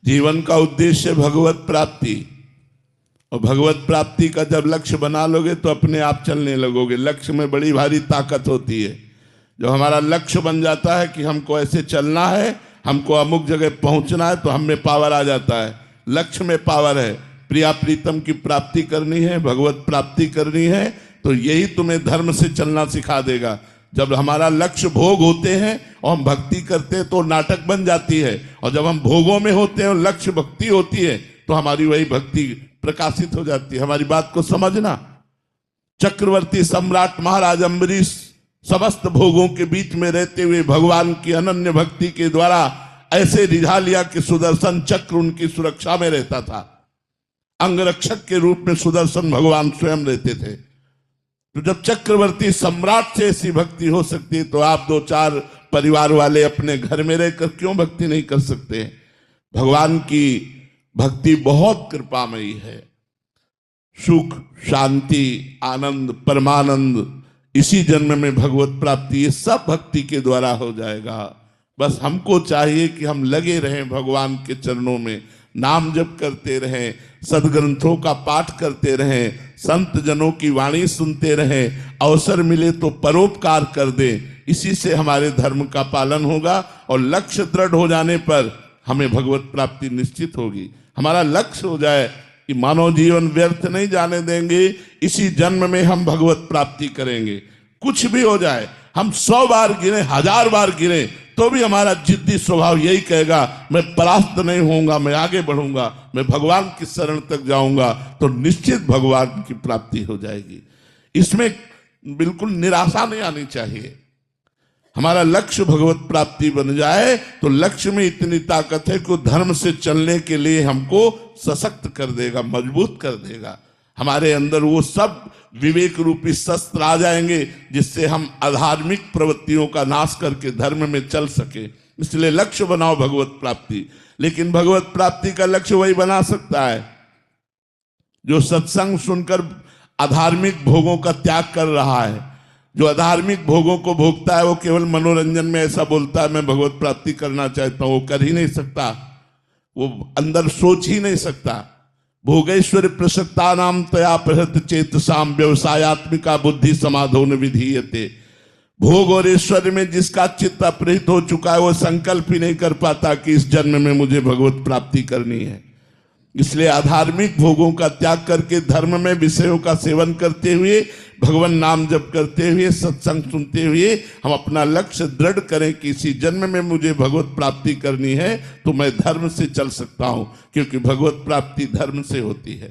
जीवन का उद्देश्य भगवत प्राप्ति, और भगवत प्राप्ति का जब लक्ष्य बना लोगे तो अपने आप चलने लगोगे। लक्ष्य में बड़ी भारी ताकत होती है। जब हमारा लक्ष्य बन जाता है कि हमको ऐसे चलना है, हमको अमुक जगह पहुंचना है, तो हम में पावर आ जाता है। लक्ष्य में पावर है। प्रिया प्रीतम की प्राप्ति करनी है, भगवत प्राप्ति करनी है, तो यही तुम्हें धर्म से चलना सिखा देगा। जब हमारा लक्ष्य भोग होते हैं और हम भक्ति करते हैं तो नाटक बन जाती है, और जब हम भोगों में होते हैं और लक्ष्य भक्ति होती है तो हमारी वही भक्ति प्रकाशित हो जाती है। हमारी बात को समझना। चक्रवर्ती सम्राट महाराज अम्बरीश समस्त भोगों के बीच में रहते हुए भगवान की अनन्य भक्ति के द्वारा ऐसे रिझा लिया कि सुदर्शन चक्र उनकी सुरक्षा में रहता था। अंगरक्षक के रूप में सुदर्शन भगवान स्वयं रहते थे। तो जब चक्रवर्ती सम्राट से ऐसी भक्ति हो सकती है, तो आप दो चार परिवार वाले अपने घर में रहकर क्यों भक्ति नहीं कर सकते? भगवान की भक्ति बहुत कृपामयी है। सुख, शांति, आनंद, परमानंद इसी जन्म में भगवत प्राप्ति, ये सब भक्ति के द्वारा हो जाएगा। बस हमको चाहिए कि हम लगे रहें भगवान के चरणों में, नाम जप करते रहें, सदग्रंथों का पाठ करते रहें, संत जनों की वाणी सुनते रहें, अवसर मिले तो परोपकार कर दें। इसी से हमारे धर्म का पालन होगा और लक्ष्य दृढ़ हो जाने पर हमें भगवत प्राप्ति निश्चित होगी। हमारा लक्ष्य हो जाए कि मानव जीवन व्यर्थ नहीं जाने देंगे, इसी जन्म में हम भगवत प्राप्ति करेंगे। कुछ भी हो जाए, हम 100 बार गिरे, 1000 बार गिरे, तो भी हमारा जिद्दी स्वभाव यही कहेगा, मैं परास्त नहीं होऊंगा, मैं आगे बढ़ूंगा, मैं भगवान की शरण तक जाऊंगा, तो निश्चित भगवान की प्राप्ति हो जाएगी। इसमें बिल्कुल निराशा नहीं आनी चाहिए। हमारा लक्ष्य भगवत प्राप्ति बन जाए तो लक्ष्य में इतनी ताकत है कि धर्म से चलने के लिए हमको सशक्त कर देगा, मजबूत कर देगा। हमारे अंदर वो सब विवेक रूपी शस्त्र आ जाएंगे जिससे हम अधार्मिक प्रवृत्तियों का नाश करके धर्म में चल सके। इसलिए लक्ष्य बनाओ भगवत प्राप्ति। लेकिन भगवत प्राप्ति का लक्ष्य वही बना सकता है जो सत्संग सुनकर अधार्मिक भोगों का त्याग कर रहा है। जो अधार्मिक भोगों को भोगता है वो केवल मनोरंजन में ऐसा बोलता है मैं भगवत प्राप्ति करना चाहता हूं, वो कर ही नहीं सकता, वो अंदर सोच ही नहीं सकता। भोगेश्वर प्रसक्ता नाम तया प्रहृत चेतसाम व्यवसायत्मिका बुद्धि समाधोन विधीयते। भोग और ऐश्वर्य में जिसका चित्त अपहृत हो चुका है वो संकल्प ही नहीं कर पाता कि इस जन्म में मुझे भगवत प्राप्ति करनी है। इसलिए अधार्मिक भोगों का त्याग करके धर्म में विषयों का सेवन करते हुए, भगवान नाम जप करते हुए, सत्संग सुनते हुए हम अपना लक्ष्य दृढ़ करें कि इसी जन्म में मुझे भगवत प्राप्ति करनी है, तो मैं धर्म से चल सकता हूं, क्योंकि भगवत प्राप्ति धर्म से होती है।